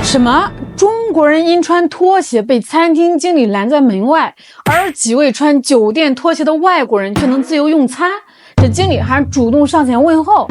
什么？中国人因穿拖鞋被餐厅经理拦在门外，而几位穿酒店拖鞋的外国人却能自由用餐？这经理还主动上前问候。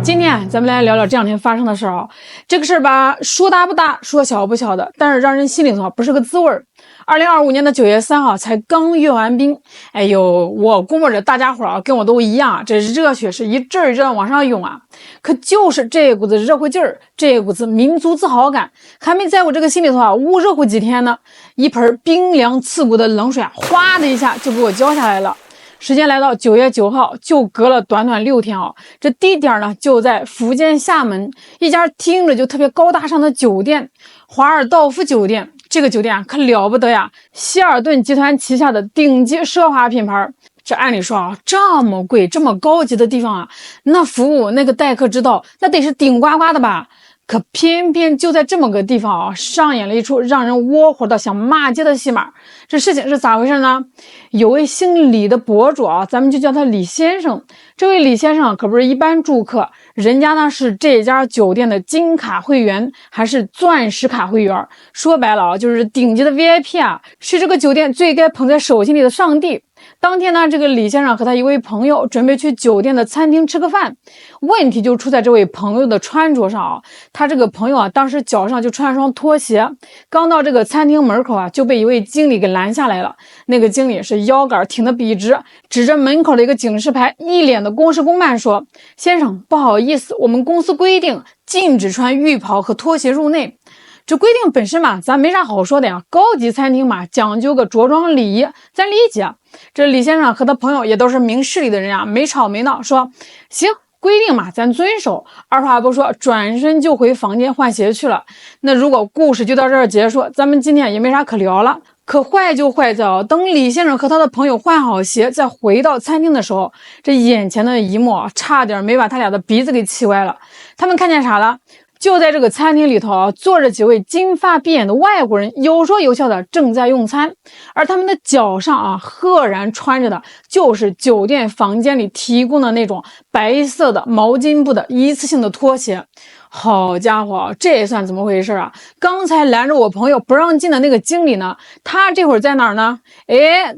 今天咱们来聊聊这两天发生的事儿啊。这个事儿吧，说大不大，说小不小的，但是让人心里头不是个滋味儿。2025年9月3号才刚阅完兵，哎呦，我估摸着大家伙儿跟我都一样，这热血是一阵一阵往上涌啊。可就是这股子热乎劲儿，这股子民族自豪感，还没在我这个心里头捂热乎几天呢，一盆冰凉刺骨的冷水哗的一下就给我浇下来了。时间来到9月9号，就隔了短短6天啊。这地点呢就在福建厦门一家听着就特别高大上的酒店——华尔道夫酒店。这个酒店可了不得呀，希尔顿集团旗下的顶级奢华品牌。这按理说这么贵这么高级的地方那服务那个待客之道那得是顶呱呱的吧。可偏偏就在这么个地方上演了一出让人窝火的想骂街的戏码。这事情是咋回事呢？有位姓李的博主咱们就叫他李先生。这位李先生可不是一般住客，人家呢是这家酒店的金卡会员，还是钻石卡会员。说白了就是顶级的 VIP 是这个酒店最该捧在手心里的上帝。当天呢，这个李先生和他一位朋友准备去酒店的餐厅吃个饭，问题就出在这位朋友的穿着上他这个朋友当时脚上就穿了双拖鞋，刚到这个餐厅门口就被一位经理给拦下来了。那个经理是腰杆挺得笔直，指着门口的一个警示牌，一脸的公事公办说：“先生，不好意思，我们公司规定禁止穿浴袍和拖鞋入内。”这规定本身嘛，咱没啥好说的呀。高级餐厅嘛，讲究个着装礼仪，咱理解。这李先生和他朋友也都是明事理的人没吵没闹，说行，规定嘛，咱遵守。二话不说，转身就回房间换鞋去了。那如果故事就到这儿结束，咱们今天也没啥可聊了。可坏就坏在等李先生和他的朋友换好鞋再回到餐厅的时候，这眼前的一幕差点没把他俩的鼻子给气歪了。他们看见啥了？就在这个餐厅里头坐着几位金发碧眼的外国人，有说有笑的正在用餐，而他们的脚上赫然穿着的就是酒店房间里提供的那种白色的毛巾布的一次性的拖鞋。好家伙，这算怎么回事刚才拦着我朋友不让进的那个经理呢，他这会儿在哪儿呢？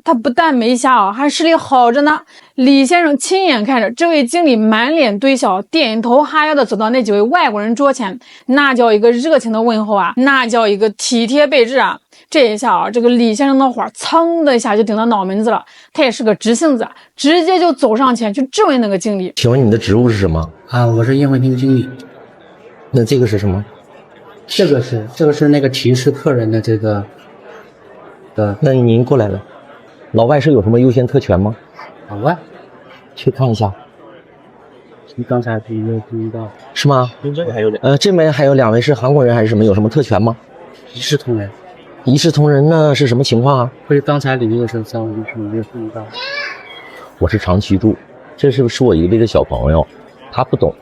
他不但没瞎还实力好着呢。李先生亲眼看着这位经理满脸堆笑，点头哈腰的走到那几位外国人桌前，那叫一个热情的问候那叫一个体贴备至这一下这个李先生的火噌的一下就顶到脑门子了。他也是个直性子，直接就走上前去质问那个经理：“请问你的职务是什么？”我是宴会厅经理。那这个是什么？这个是那个提示客人的这个那您过来了。老外是有什么优先特权吗？老外去看一下。你刚才没有注意到是吗？这里还有两这边还有2位是韩国人还是什么？有什么特权吗？一视同仁。一视同仁呢是什么情况不是刚才领队的时候我没有注意到。我是长期住，这是我一位的小朋友，他不懂。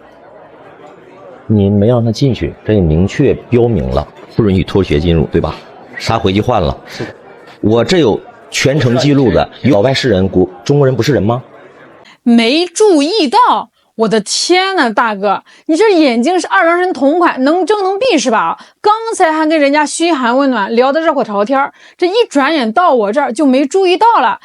您没让他进去，这也明确标明了不允许拖鞋进入，对吧？杀回去换了。是的。我这有全程记录的，老外是人，中国人不是人吗？没注意到。我的天呐，大哥，你这眼睛是二郎神同款，能争能避是吧？刚才还跟人家嘘寒问暖，聊得热火朝天，这一转眼到我这儿就没注意到了。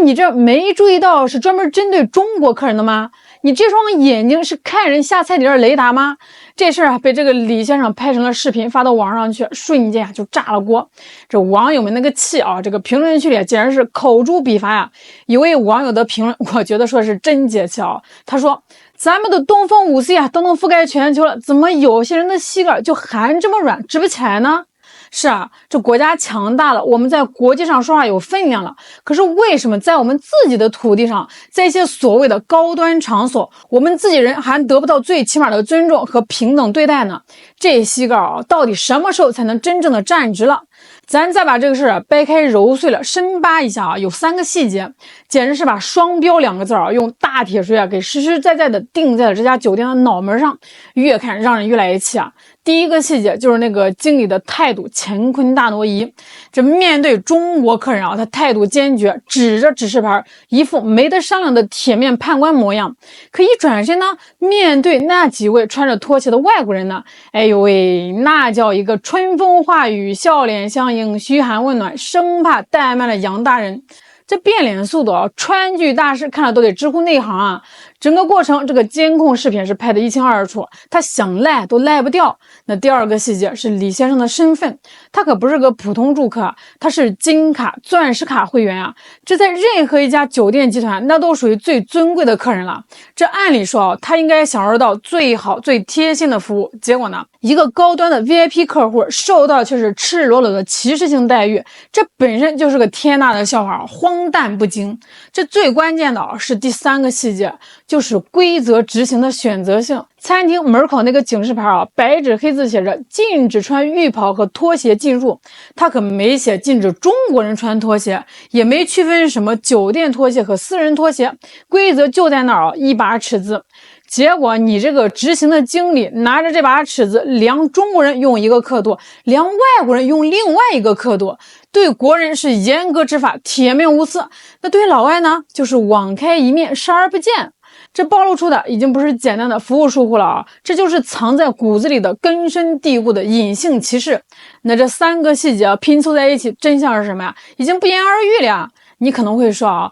你这没注意到是专门针对中国客人的吗？你这双眼睛是看人下菜碟的雷达吗？这事儿被这个李先生拍成了视频发到网上去，瞬间就炸了锅。这网友们那个气这个评论区里简直是口诛笔伐有位网友的评论，我觉得说是真解气他说：“咱们的东风5C都能覆盖全球了，怎么有些人的膝盖就还这么软，直不起来呢？”是这国家强大了，我们在国际上说话有分量了。可是为什么在我们自己的土地上，在一些所谓的高端场所，我们自己人还得不到最起码的尊重和平等对待呢？这膝盖到底什么时候才能真正的站直了？咱再把这个事掰开揉碎了深扒一下有3个细节，简直是把双标2个字用大铁锤给实实在在的钉在了这家酒店的脑门上，越看让人越来越气第一个细节就是那个经理的态度乾坤大挪移。这面对中国客人他态度坚决，指着指示牌，一副没得商量的铁面判官模样。可一转身呢，面对那几位穿着拖鞋的外国人呢，呦喂，那叫一个春风化雨，笑脸相迎，嘘寒问暖，生怕怠慢了杨大人。这变脸速度啊，川剧大师看了都得直呼内行啊！整个过程，这个监控视频是拍得一清二楚，他想赖都赖不掉。那第二个细节是李先生的身份，他可不是个普通住客，他是金卡、钻石卡会员啊！这在任何一家酒店集团，那都属于最尊贵的客人了。这按理说啊，他应该享受到最好、最贴心的服务，结果呢，一个高端的 VIP 客户受到却是赤裸裸的歧视性待遇，这本身就是个天大的笑话，荒诞不经。这最关键的是第三个细节，就是规则执行的选择性。餐厅门口那个警示牌啊，白纸黑字写着禁止穿浴袍和拖鞋进入，他可没写禁止中国人穿拖鞋，也没区分什么酒店拖鞋和私人拖鞋，规则就在那儿啊，一把尺子。结果你这个执行的经理拿着这把尺子量中国人用一个刻度，量外国人用另外一个刻度，对国人是严格执法，铁面无私，那对老外呢，就是网开一面，视而不见。这暴露出的已经不是简单的服务疏忽了啊，这就是藏在骨子里的根深蒂固的隐性歧视。那这三个细节拼凑在一起，真相是什么呀？已经不言而喻了呀。你可能会说啊，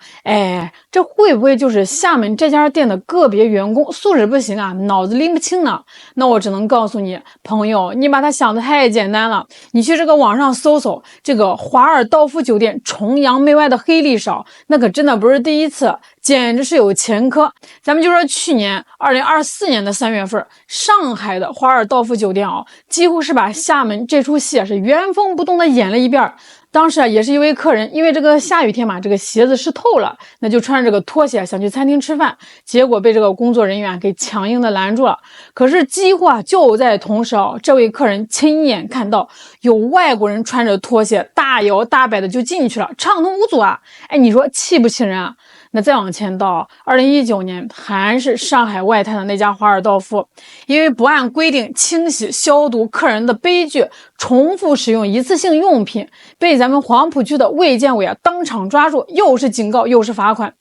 这会不会就是厦门这家店的个别员工素质不行啊，脑子拎不清呢？那我只能告诉你，朋友，你把它想得太简单了。你去这个网上搜搜，这个华尔道夫酒店崇洋媚外的黑历史，那可真的不是第一次，简直是有前科。咱们就说去年2024年的3月份，上海的华尔道夫酒店啊，几乎是把厦门这出戏是原封不动的演了一遍。当时啊，也是一位客人，因为这个下雨天嘛，这个鞋子湿透了，那就穿着这个拖鞋想去餐厅吃饭，结果被这个工作人员给强硬的拦住了。可是几乎啊就在同时啊，这位客人亲眼看到有外国人穿着拖鞋大摇大摆的就进去了，畅通无阻啊！你说气不气人啊？那再往前到2019年，还是上海外滩的那家华尔道夫，因为不按规定清洗消毒客人的悲剧，重复使用一次性用品，被咱们黄浦区的卫健委啊当场抓住，又是警告又是罚款。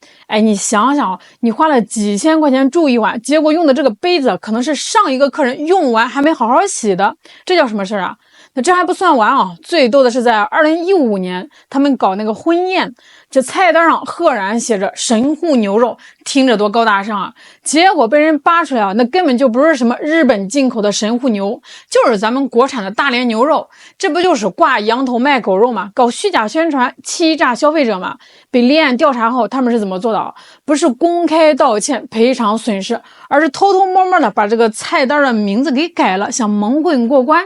你想想，你花了几千块钱住一晚，结果用的这个杯子可能是上一个客人用完还没好好洗的，这叫什么事啊？那这还不算完啊，最多的是在2015年，他们搞那个婚宴，这菜单上赫然写着神户牛肉，听着多高大上啊！结果被人扒出来啊，那根本就不是什么日本进口的神户牛，就是咱们国产的大连牛肉，这不就是挂羊头卖狗肉吗？搞虚假宣传，欺诈消费者吗？被立案调查后，他们是怎么做的啊？不是公开道歉赔偿损失，而是偷偷摸摸的把这个菜单的名字给改了，想蒙混过关。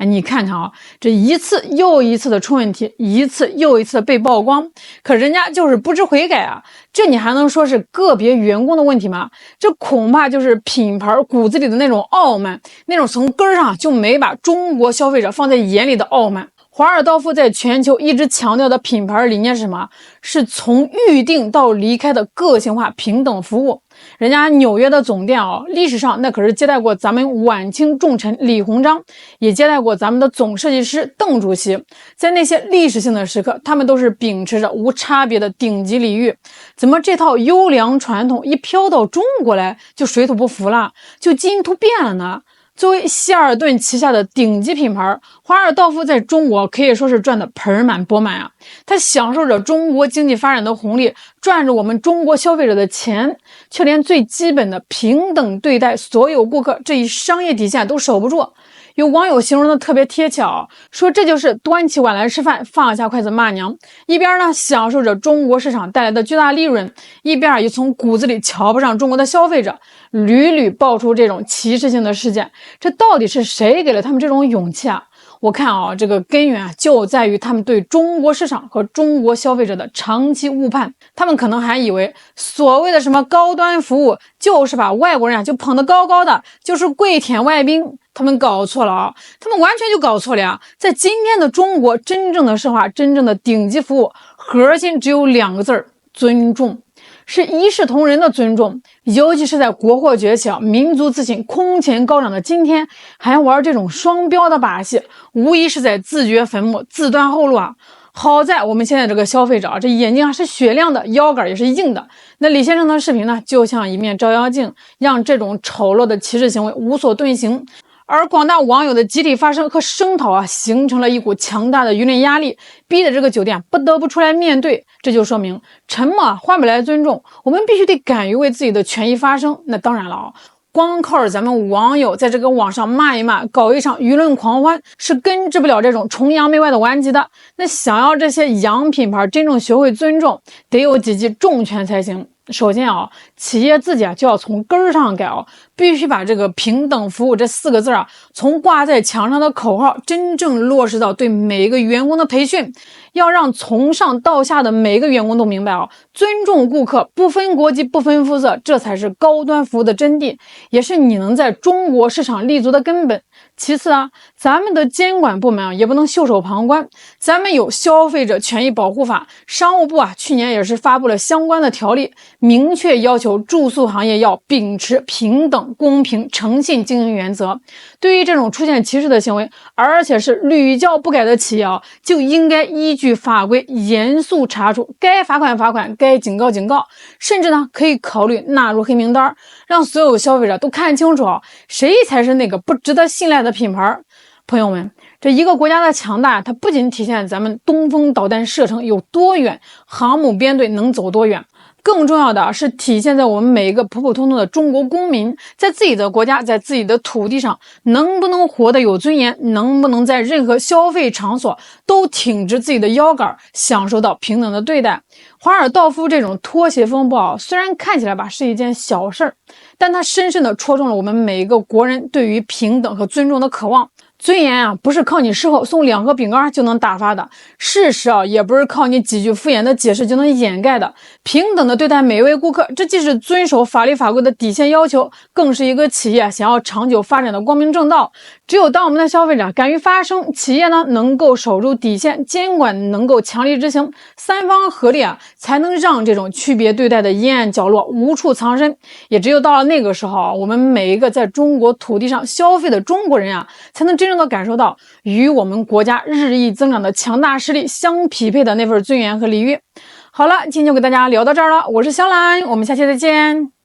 你看看啊，这一次又一次的出问题，一次又一次的被曝光，可人家就是不知悔改啊！这你还能说是个别员工的问题吗？这恐怕就是品牌骨子里的那种傲慢，那种从根上就没把中国消费者放在眼里的傲慢。华尔道夫在全球一直强调的品牌理念是什么？是从预定到离开的个性化平等服务。人家纽约的总店历史上那可是接待过咱们晚清重臣李鸿章，也接待过咱们的总设计师邓主席。在那些历史性的时刻，他们都是秉持着无差别的顶级礼遇。怎么这套优良传统一飘到中国来就水土不服了，就基因突变了呢？作为希尔顿旗下的顶级品牌，华尔道夫在中国可以说是赚得盆满钵满啊！他享受着中国经济发展的红利，赚着我们中国消费者的钱，却连最基本的平等对待所有顾客这一商业底线都守不住。有网友形容的特别贴切说这就是端起碗来吃饭，放下筷子骂娘。一边呢享受着中国市场带来的巨大利润，一边也从骨子里瞧不上中国的消费者，屡屡爆出这种歧视性的事件。这到底是谁给了他们这种勇气啊？我看这个根源就在于他们对中国市场和中国消费者的长期误判。他们可能还以为所谓的什么高端服务就是把外国人就捧得高高的，就是跪舔外宾。他们搞错了他们完全就搞错了呀！在今天的中国，真正的奢华，真正的顶级服务，核心只有2个字儿：尊重。是一视同仁的尊重，尤其是在国货崛起民族自信空前高涨的今天，还玩这种双标的把戏，无疑是在自掘坟墓，自断后路啊！好在我们现在这个消费者这眼睛是雪亮的，腰杆也是硬的。那李先生的视频呢，就像一面照妖镜，让这种丑陋的歧视行为无所遁形。而广大网友的集体发声和声讨啊，形成了一股强大的舆论压力，逼得这个酒店不得不出来面对。这就说明沉默啊换不来尊重，我们必须得敢于为自己的权益发声。那当然了啊，光靠着咱们网友在这个网上骂一骂，搞一场舆论狂欢，是根治不了这种崇洋媚外的顽疾的。那想要这些洋品牌真正学会尊重，得有几记重拳才行。首先啊，企业自己啊就要从根儿上改啊，必须把这个平等服务这4个字啊，从挂在墙上的口号真正落实到对每一个员工的培训，要让从上到下的每个员工都明白啊，尊重顾客，不分国籍，不分肤色，这才是高端服务的真谛，也是你能在中国市场立足的根本。其次啊，咱们的监管部门啊也不能袖手旁观，咱们有消费者权益保护法，商务部啊去年也是发布了相关的条例，明确要求住宿行业要秉持平等、公平、诚信经营原则。对于这种出现歧视的行为，而且是屡教不改的企业啊，就应该依据法规严肃查处，该罚款罚款，该警告警告，甚至呢可以考虑纳入黑名单，让所有消费者都看清楚啊，谁才是那个不值得信赖的品牌。朋友们，这一个国家的强大，它不仅体现咱们东风导弹射程有多远，航母编队能走多远，更重要的是体现在我们每一个普普通通的中国公民，在自己的国家，在自己的土地上，能不能活得有尊严，能不能在任何消费场所都挺直自己的腰杆，享受到平等的对待。华尔道夫这种拖鞋风暴虽然看起来吧是一件小事儿，但它深深地戳中了我们每一个国人对于平等和尊重的渴望。尊严啊，不是靠你事后送2个饼干就能打发的，事实啊，也不是靠你几句敷衍的解释就能掩盖的。平等的对待每一位顾客，这既是遵守法律法规的底线要求，更是一个企业想要长久发展的光明正道。只有当我们的消费者敢于发声，企业呢能够守住底线，监管能够强力执行，3方合力啊，才能让这种区别对待的阴暗角落无处藏身。也只有到了那个时候啊，我们每一个在中国土地上消费的中国人啊，才能真正的感受到与我们国家日益增长的强大实力相匹配的那份尊严和礼遇。好了，今天就给大家聊到这儿了，我是小兰，我们下期再见。